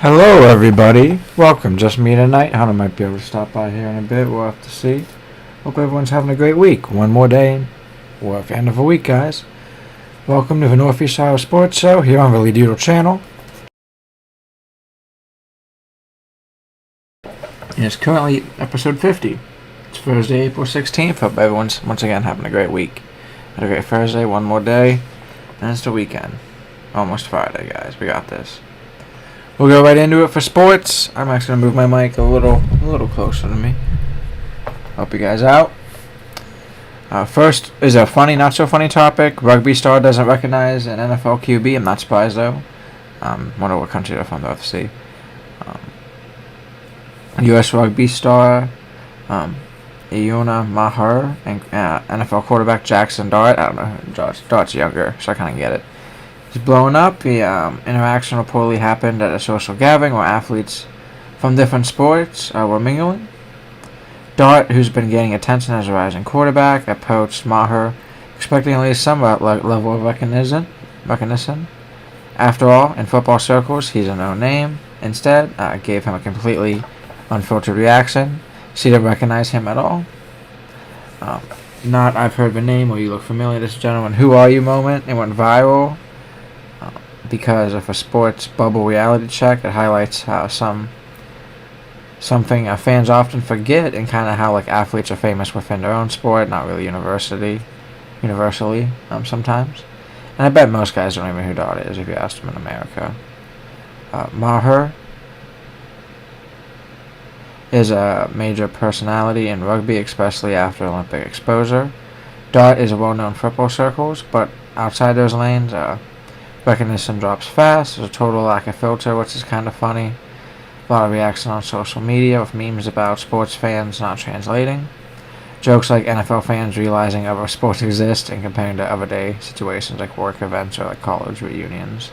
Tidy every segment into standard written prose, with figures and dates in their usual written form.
Hello, everybody. Welcome. Just me tonight. Hunter might be able to stop by here in a bit. We'll have to see. Hope everyone's having a great week. One more day. We're at the end of a week, guys. Welcome to the Northeast Iowa Sports Show here on the Lee Doodle channel. And it's currently episode 50. It's Thursday, April 16th. Hope everyone's once again having a great week. Had a great Thursday. One more day. And it's the weekend. Almost Friday, guys. We got this. We'll go right into it for sports. I'm actually going to move my mic a little closer to me. Help you guys out. First is a funny, not so funny topic. Rugby star doesn't recognize an NFL QB. I'm not surprised though. Wonder what country they're from. They'll have to see. U.S. rugby star Iona Maher and NFL quarterback Jackson Dart. I don't know. Dart's younger, so I kind of get it. He's blowing up. The interaction reportedly happened at a social gathering where athletes from different sports were mingling. Dart, who's been gaining attention as a rising quarterback, approached Maher, expecting at least some level of recognition. After all, in football circles, he's a known name. Instead, gave him a completely unfiltered reaction. She didn't recognize him at all. Not I've heard the name or you look familiar. This gentleman, who are you moment. It went viral. Because of a sports bubble reality check, it highlights how something fans often forget, and kind of how like athletes are famous within their own sport, not really universally, sometimes. And I bet most guys don't even know who Dart is if you asked them in America. Maher is a major personality in rugby, especially after Olympic exposure. Dart is a well-known football circles, but outside those lanes, recognition drops fast. There's a total lack of filter, which is kind of funny. A lot of reaction on social media with memes about sports fans not translating. Jokes like NFL fans realizing other sports exist and comparing to everyday situations like work events or like college reunions.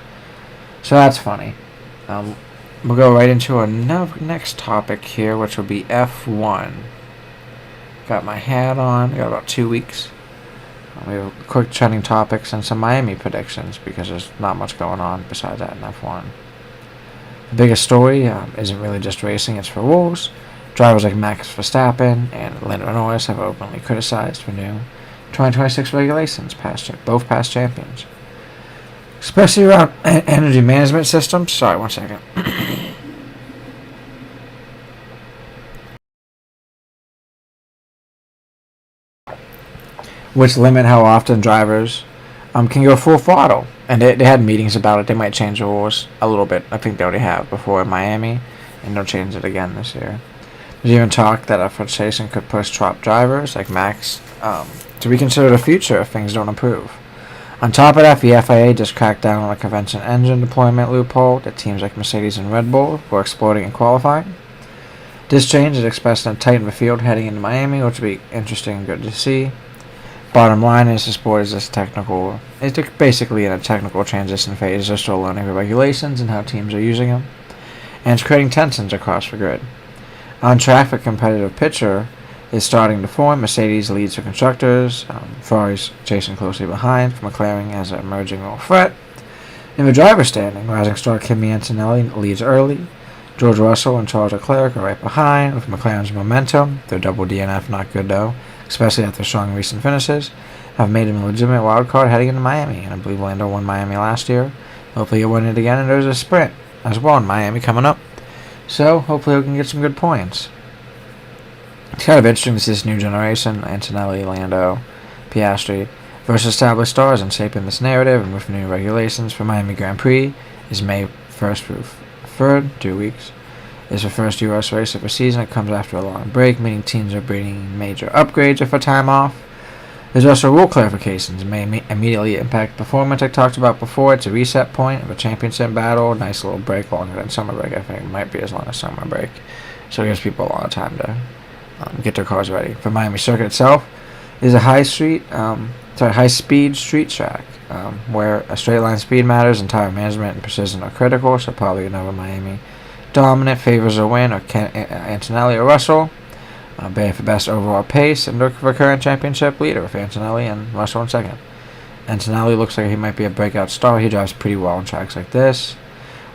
So that's funny. We'll go right into our next topic here, which will be F1. Got my hat on. Got about 2 weeks. We have quick trending topics and some Miami predictions because there's not much going on besides that in F1. The biggest story isn't really just racing, it's for rules. Drivers like Max Verstappen and Lando Norris have openly criticized the new 2026 regulations, both past champions. Especially around energy management systems. Sorry, 1 second. Which limit how often drivers can go full throttle. And they had meetings about it. They might change the rules a little bit. I think they already have before in Miami, and they'll change it again this year. There's even talk that a frustration could push top drivers like Max to reconsider the future if things don't improve. On top of that, the FIA just cracked down on a convention engine deployment loophole that teams like Mercedes and Red Bull were exploiting in qualifying. This change is expected to tighten the field heading into Miami, which will be interesting and good to see. Bottom line is the sport is it's basically in a technical transition phase. They're still learning the regulations and how teams are using them. And it's creating tensions across the grid. On track, the competitive picture is starting to form. Mercedes leads the constructors. Ferrari's chasing closely behind. McLaren as an emerging real threat. In the driver's standing, rising star Kimi Antonelli leads early. George Russell and Charles Leclerc are right behind with McLaren's momentum. Their double DNF not good though, especially after strong recent finishes, have made him a legitimate wild card heading into Miami. And I believe Lando won Miami last year. Hopefully he'll win it again, and there's a sprint as well in Miami coming up. So hopefully we can get some good points. It's kind of interesting to see this new generation, Antonelli, Lando, Piastri, versus established stars and shaping this narrative. And with new regulations for Miami Grand Prix is May 1st through 3rd, 2 weeks. It's the first U.S. race of the season. It comes after a long break, meaning teams are bringing major upgrades for time off. There's also rule clarifications. It may immediately impact performance. I talked about before. It's a reset point of a championship battle. Nice little break, longer than summer break. I think it might be as long as summer break. So it gives people a lot of time to get their cars ready. For Miami Circuit itself, is a high-speed street track where a straight line speed matters, and tire management and precision are critical. So probably another Miami dominant favors a win, or Antonelli or Russell. Bay for best overall pace, and look for current championship leader with Antonelli and Russell in second. Antonelli looks like he might be a breakout star. He drives pretty well on tracks like this.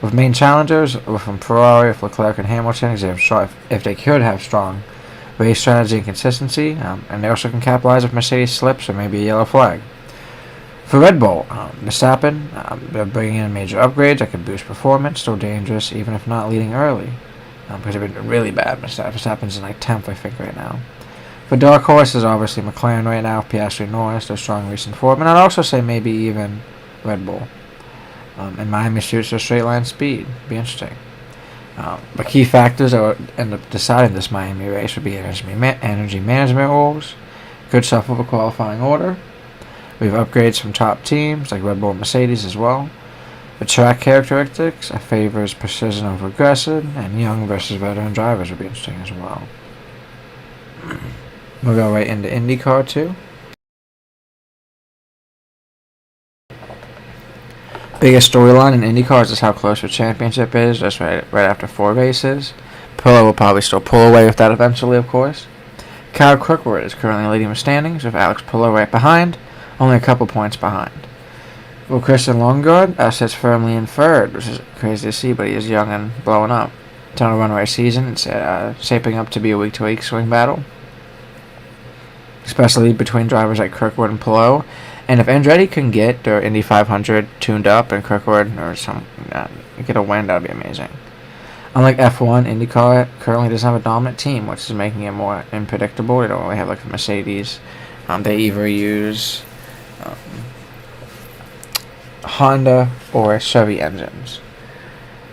With main challengers from Ferrari, if Leclerc and Hamilton, if they could have strong race strategy and consistency, and they also can capitalize if Mercedes slips or maybe a yellow flag. For Red Bull, Verstappen, they're bringing in major upgrades that could boost performance, still dangerous even if not leading early, because they've been really bad. Verstappen's in like 10th, I think, right now. For Dark Horse, is obviously McLaren right now, Piastri, Norris, they're strong recent form, and I'd also say maybe even Red Bull. And Miami shoots their straight line speed. Be interesting. The key factors that would end up deciding this Miami race would be energy management rules, good shuffle of a qualifying order. We have upgrades from top teams like Red Bull and Mercedes as well. The track characteristics favors precision over aggression, and young versus veteran drivers would be interesting as well. We'll go right into IndyCar too. Biggest storyline in IndyCar is just how close the championship is, just right after 4 races. Pillow will probably still pull away with that eventually, of course. Kyle Kirkwood is currently leading the standings, with Alex Pillow right behind, only a couple points behind. Well, Christian Lundgaard sits firmly in third, which is crazy to see, but he is young and blowing up. It's on a runaway season. It's shaping up to be a week-to-week swing battle, especially between drivers like Kirkwood and Pillow. And if Andretti can get their Indy 500 tuned up and Kirkwood or get a win, that would be amazing. Unlike F1, IndyCar currently doesn't have a dominant team, which is making it more unpredictable. They don't really have like the Mercedes. They either use Honda or Chevy engines.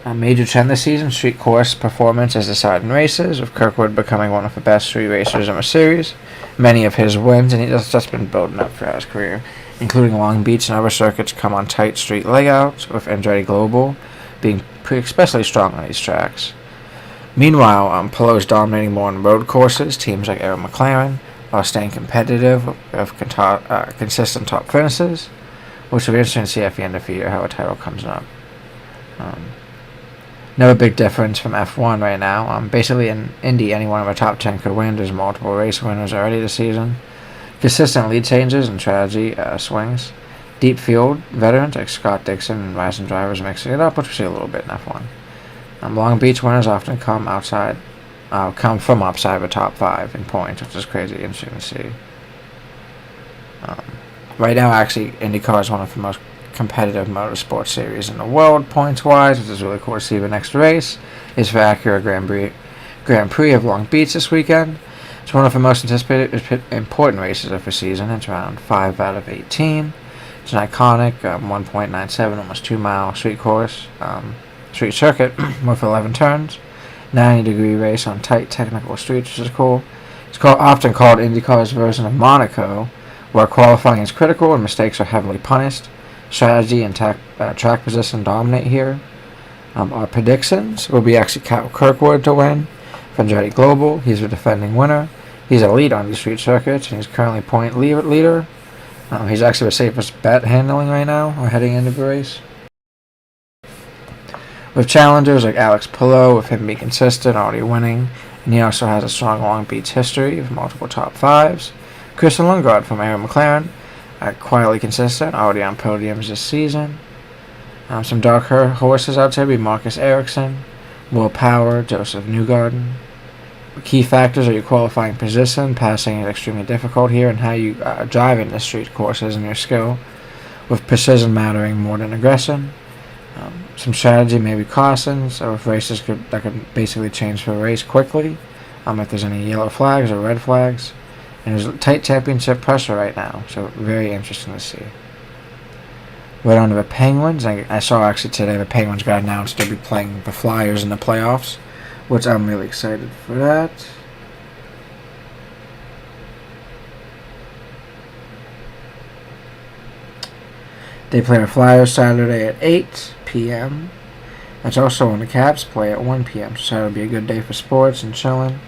A major trend this season, street course performance is decided in races, with Kirkwood becoming one of the best street racers in the series. Many of his wins, and he's just been building up throughout his career, including Long Beach and other circuits, come on tight street layouts, with Andretti Global being especially strong on these tracks. Meanwhile, Pillow is dominating more on road courses. Teams like Arrow McLaren are staying competitive with consistent top finishes, which will be interesting to see at the end of the year how a title comes up. Another big difference from F1 right now. Basically, in Indy, any one of the top 10 could win. There's multiple race winners already this season. Consistent lead changes and strategy swings. Deep field veterans like Scott Dixon and rising drivers mixing it up, which we see a little bit in F1. Long Beach winners often come from outside the top 5 in points, which is crazy interesting to see. Right now, actually, IndyCar is one of the most competitive motorsport series in the world, points-wise, which is really cool to see. The next race is the Acura Grand Prix of Long Beach this weekend. It's one of the most anticipated important races of the season. It's around 5 out of 18. It's an iconic 1.97, almost 2-mile street circuit with 11 turns, 90-degree race on tight technical streets, which is cool. It's often called IndyCar's version of Monaco, where qualifying is critical and mistakes are heavily punished. Strategy and track position dominate here. Our predictions will be actually Kyle Kirkwood to win from Andretti Global. He's the defending winner. He's elite on these street circuits, and he's currently point leader. He's actually the safest bet handling right now, or heading into the race. With challengers like Alex Pillow, with him being consistent, already winning, and he also has a strong Long Beach history with multiple top 5s. Christian Lundgaard from Arrow McLaren, quietly consistent, already on podiums this season. Some dark horses out there be Marcus Ericsson, Will Power, Joseph Newgarden. Key factors are your qualifying position. Passing is extremely difficult here, and how you drive in the street courses and your skill, with precision mattering more than aggression. Some strategy, maybe cautions, or if races that could basically change the race quickly. If there's any yellow flags or red flags. And there's tight championship pressure right now, so very interesting to see. Right on to the Penguins. I saw actually today the Penguins got announced to be playing the Flyers in the playoffs, which I'm really excited for that. They play the Flyers Saturday at 8 p.m. That's also when the Caps play at 1 p.m. So it'll be a good day for sports and chilling,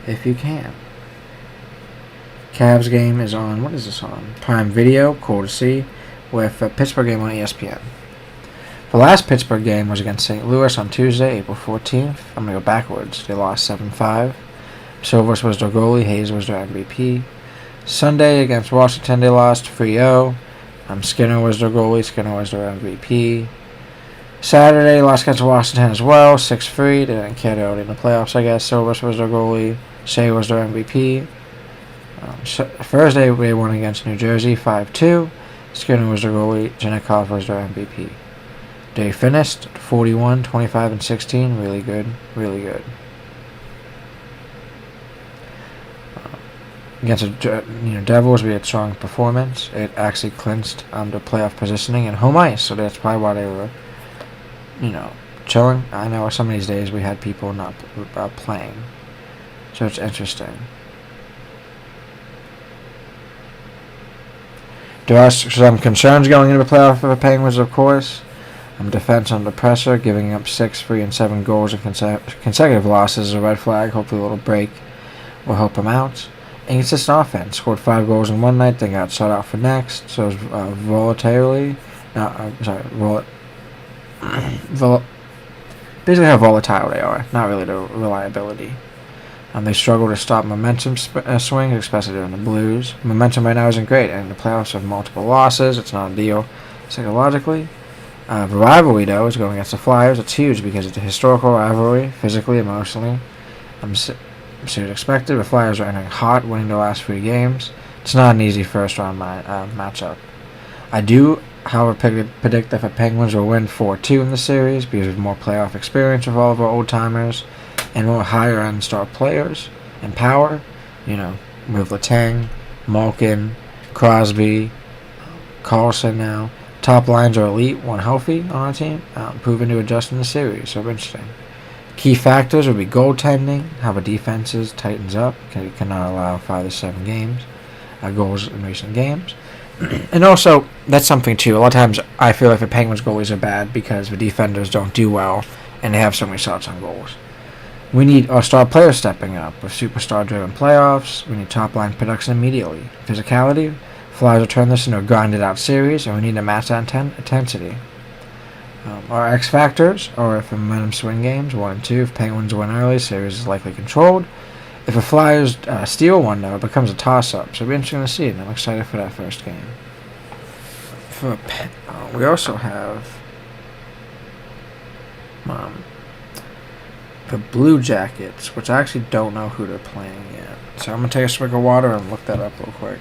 if you can. Cavs game is on, what is this on? Prime Video, cool to see, with a Pittsburgh game on ESPN. The last Pittsburgh game was against St. Louis on Tuesday, April 14th. I'm going to go backwards. They lost 7-5. Silvers was their goalie. Hayes was their MVP. Sunday against Washington, they lost 3-0. Skinner was their goalie. Skinner was their MVP. Saturday, lost against Washington as well, 6-3. They didn't care, they're already in the playoffs, I guess. Silvers was their goalie. Shea was their MVP. Thursday, they won against New Jersey, 5-2. Skinner was their goalie. Janikov was their MVP. They finished 41, 25, and 16. Really good. Really good. Against the Devils, we had strong performance. It actually clinched the playoff positioning and home ice, so that's probably why they were, chilling. I know some of these days we had people not playing, so it's interesting. There are some concerns going into the playoff for the Penguins, of course. Defense under pressure, giving up 6, 3, and 7 goals in consecutive losses is a red flag. Hopefully a little break will help them out. Inconsistent offense. Scored 5 goals in one night, then got shut out for next. So it was basically how volatile they are. Not really the reliability. They struggle to stop momentum swings, especially during the Blues. Momentum right now isn't great, and the playoffs have multiple losses. It's not a deal psychologically. The rivalry, though, is going against the Flyers. It's huge because it's a historical rivalry, physically, emotionally. So as expected, the Flyers are entering hot, winning their last 3 games. It's not an easy first-round matchup. I do, however, predict that the Penguins will win 4-2 in the series because of more playoff experience with all of our old-timers and more higher-end star players and power. With Letang, Malkin, Crosby, Carlson now. Top lines are elite when healthy on our team, proven to adjust in the series, so interesting. Key factors would be goaltending, how the defenses tightens up, cannot allow 5 to 7 goals in recent games. And also, that's something too, a lot of times I feel like the Penguins goalies are bad because the defenders don't do well and they have so many shots on goals. We need our star players stepping up with superstar-driven playoffs. We need top-line production immediately. Physicality. Flyers will turn this into a grinded-out series, and we need to match that intensity. Our X factors are if the momentum swing games 1 and 2. If Penguins win early, series is likely controlled. If the Flyers steal one, though, it becomes a toss-up. So it'll be interesting to see, and I'm excited for that first game. We also have the Blue Jackets, which I actually don't know who they're playing yet. So I'm going to take a swig of water and look that up real quick.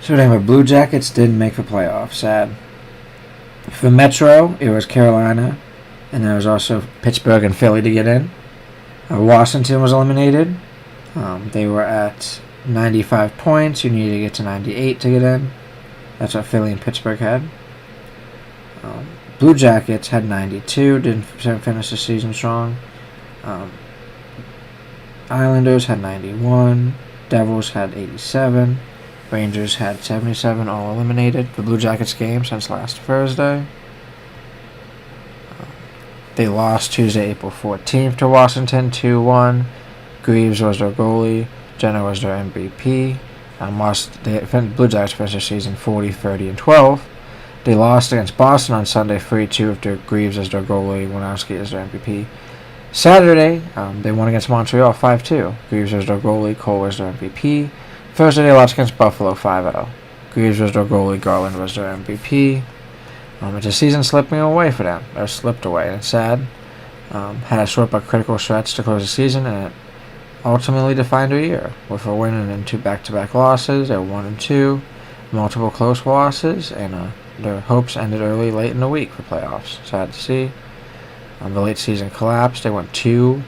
So anyway, Blue Jackets didn't make the playoffs. Sad. For Metro, it was Carolina, and there was also Pittsburgh and Philly to get in. Washington was eliminated. They were at 95 points. You needed to get to 98 to get in. That's what Philly and Pittsburgh had. Blue Jackets had 92. Didn't finish the season strong. Islanders had 91. Devils had 87. Rangers had 77, all eliminated. The Blue Jackets game since last Thursday. They lost Tuesday, April 14th to Washington, 2-1. Greaves was their goalie. Jenner was their MVP. Blue Jackets finished their season 40, 30, and 12. They lost against Boston on Sunday, 3-2 after Greaves as their goalie, Winowski as their MVP. Saturday, they won against Montreal, 5-2. Greaves was their goalie, Cole was their MVP. Thursday, they lost against Buffalo 5-0. Greaves was their goalie, Garland was their MVP. It's a season slipping away for them. Or slipped away, and it's sad. Had a short but critical stretch to close the season, and it ultimately defined their year. With a win and then 2 back-to-back losses, they're 1-2, multiple close losses, and their hopes ended late in the week for playoffs. Sad to see. The late season collapsed. They went 2-8-1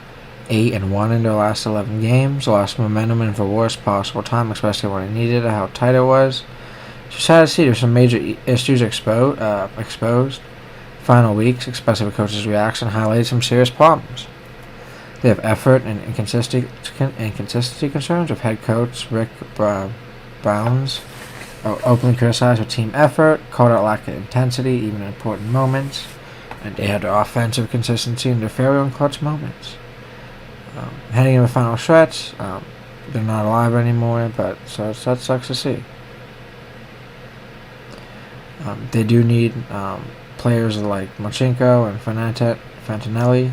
in their last 11 games. Lost momentum in the worst possible time, especially when they needed it, how tight it was. Just sad to see. There's some major issues exposed. Final weeks, especially the coach's reaction, highlighted some serious problems. They have effort and inconsistency concerns with head coach Rick Browns. Openly criticized their team effort, called out lack of intensity even in important moments, and they had their offensive consistency and their failure in clutch moments. Heading into the final stretch, they're not alive anymore, but so that sucks to see. They do need players like Marchenko and Fantinelli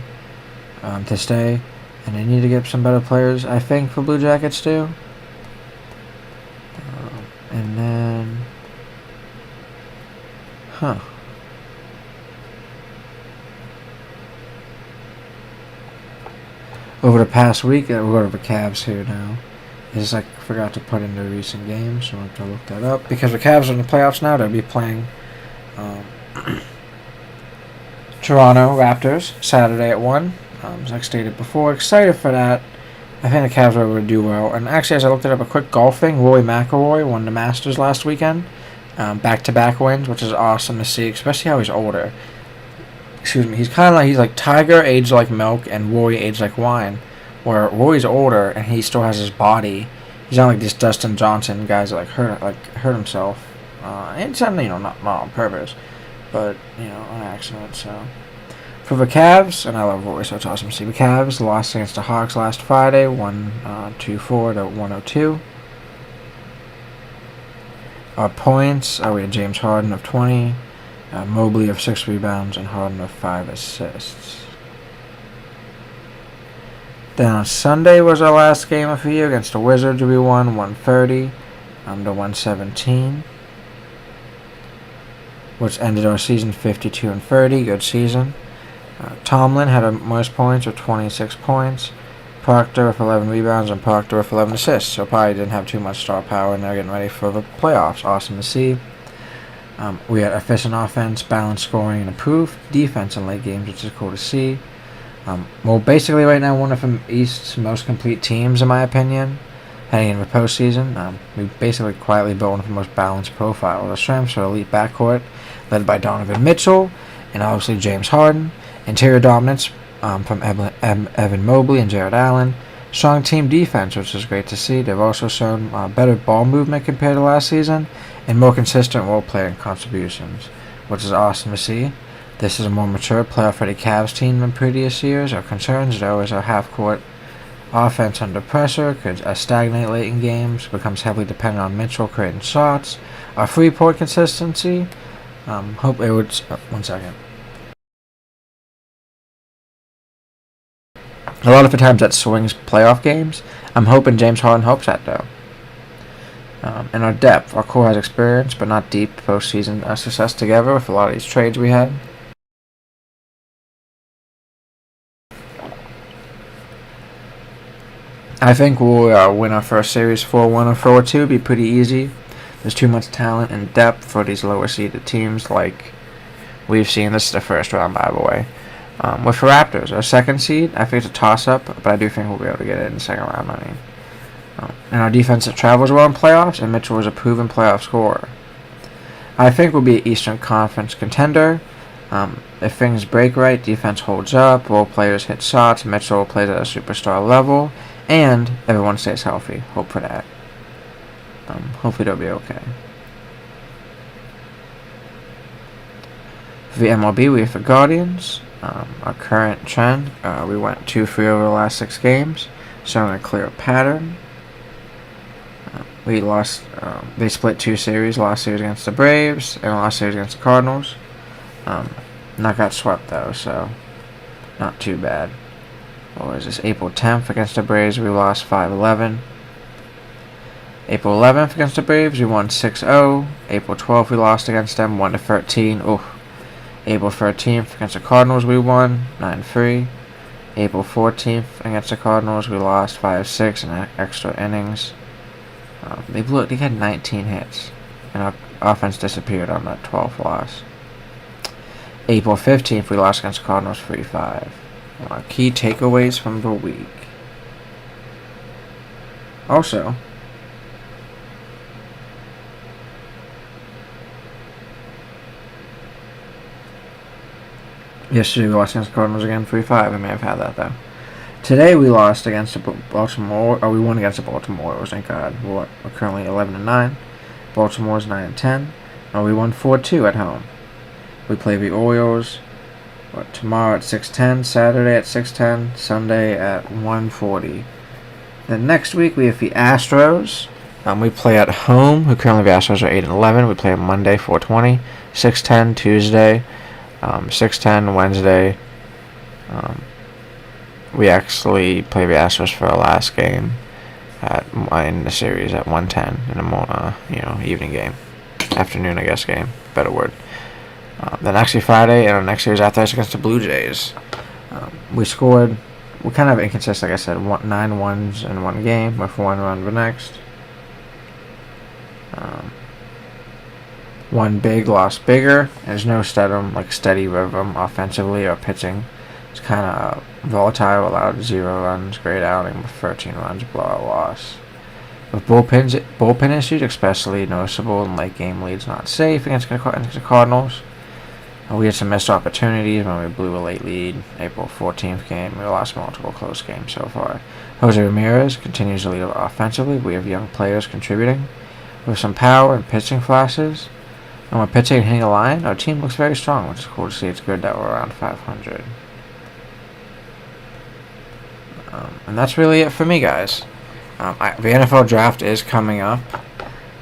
to stay, and they need to get some better players, I think, for Blue Jackets too. And then, over the past week, we'll go to the Cavs here now. It's like I forgot to put in the recent games, so I have to look that up. Because the Cavs are in the playoffs now, they'll be playing Toronto Raptors Saturday at 1. As I stated before, excited for that. I think the Cavs are able to do well. And actually, as I looked it up, a quick golfing, Rory McIlroy won the Masters last weekend. Back-to-back wins, which is awesome to see, especially how he's older. Excuse me, he's kind of like, he's like Tiger aged like milk and Rory aged like wine. Where Rory's older and he still has his body. He's not like this Dustin Johnson guys that hurt himself. And something, not on purpose, but on accident. So for the Cavs, and I love Rory, so it's awesome to see the Cavs lost against the Hawks last Friday, 124 to 102. Our points, we had James Harden of 20, Mobley of 6 rebounds, and Harden of 5 assists. Then on Sunday was our last game of the year against the Wizards. We won 130 to 117, which ended our season 52-30. Good season. Tomlin had the most points with 26 points. Proctor with 11 rebounds and Proctor with 11 assists. So probably didn't have too much star power, and they're getting ready for the playoffs. Awesome to see. We had efficient offense, balanced scoring, and improved defense in late games, which is cool to see. Well, basically right now one of the East's most complete teams, in my opinion, heading into the postseason. We basically quietly built one of the most balanced profile. The strengths are elite backcourt, led by Donovan Mitchell and obviously James Harden. Interior dominance from Evan Mobley and Jared Allen. Strong team defense, which is great to see. They've also shown better ball movement compared to last season and more consistent role-playing contributions, which is awesome to see. This is a more mature, playoff-ready Cavs team than previous years. Our concerns, though, is our half-court offense under pressure could stagnate late in games, becomes heavily dependent on Mitchell creating shots. Our three-point consistency, hope it would... one second. A lot of the times that swings playoff games. I'm hoping James Harden helps that, though. And our depth. Our core has experience, but not deep postseason success together with a lot of these trades we had. I think we'll win our first series 4-1 or 4-2. Be pretty easy. There's too much talent and depth for these lower-seeded teams like we've seen. This is the first round, by the way. With the Raptors, our second seed, I think it's a toss-up, but I do think we'll be able to get it in the second round. And our defense that travels well in playoffs, and Mitchell is a proven playoff scorer. I think we'll be an Eastern Conference contender. If things break right, defense holds up, role players hit shots, Mitchell plays at a superstar level, and everyone stays healthy. Hope for that. Hopefully they'll be okay. For the MLB, we have the Guardians. Our current trend, we went 2-3 over the last 6 games, showing a clear pattern. We lost, they split 2 series, last series against the Braves, and the last series against the Cardinals. Not got swept though, so not too bad. What was this, April 10th against the Braves, we lost 5-11. April 11th against the Braves, we won 6-0. April 12th, we lost against them, 1-13. Oof. April 13th against the Cardinals, we won 9-3. April 14th against the Cardinals, we lost 5-6 in extra innings. They had 19 hits, and our offense disappeared on that 12th loss. April 15th, we lost against the Cardinals 3-5. Key takeaways from the week. Also, yesterday we lost against the Cardinals again 3-5. We may have had that though. Today we lost against the Baltimore. We won against the Baltimore Orioles. Thank God. We're currently 11-9. Baltimore's 9-10. We won 4-2 at home. We play the Orioles tomorrow at 6:10, Saturday at 6:10, Sunday at 1:40. Then next week we have the Astros. We play at home. Who currently the Astros are 8-11. We play on Monday 4:20, 6:10 Tuesday, 6:10 Wednesday. We actually play the Astros for our last game in the series at 1:10 in the evening game, afternoon game, better word. Then actually Friday, and our next series after that's against the Blue Jays. We're kind of inconsistent, like I said, 9 ones in one game, with 1 run the next. One big, lost bigger. There's no steady rhythm offensively or pitching. It's kind of volatile, allowed 0 runs, great outing with 13 runs, blowout loss. With bullpen issues, especially noticeable in late game leads not safe against the Cardinals. We had some missed opportunities when we blew a late lead. April 14th game, we lost multiple close games so far. Jose Ramirez continues to lead offensively. We have young players contributing with some power and pitching flashes. And when pitching and hitting a line, our team looks very strong, which is cool to see. It's good that we're around 500. And that's really it for me, guys. The NFL draft is coming up.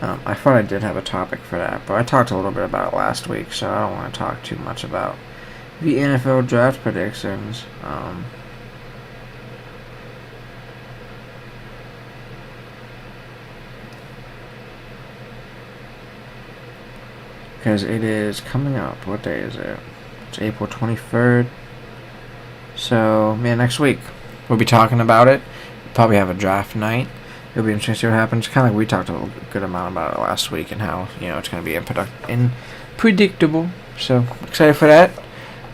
I thought I did have a topic for that, but I talked a little bit about it last week, so I don't want to talk too much about the NFL draft predictions. Because it is coming up. What day is it? It's April 23rd. So, next week we'll be talking about it. Probably have a draft night. It'll be interesting to see what happens. Kind of like we talked a good amount about it last week and how, it's going to be unpredictable. So, excited for that.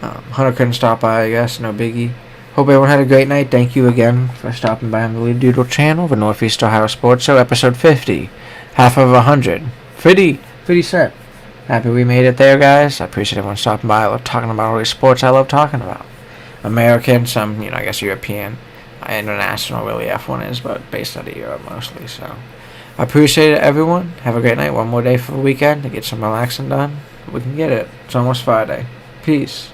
Hunter couldn't stop by, I guess. No biggie. Hope everyone had a great night. Thank you again for stopping by on the Lead Doodle channel, the Northeast Ohio Sports Show, episode 50. Half of 100. 50 cent. Happy we made it there, guys. I appreciate everyone stopping by. I love talking about all these sports I love talking about. American, some, I guess European. International, really, F1 is, but based out of Europe mostly, so. I appreciate it, everyone. Have a great night. One more day for the weekend to get some relaxing done. We can get it. It's almost Friday. Peace.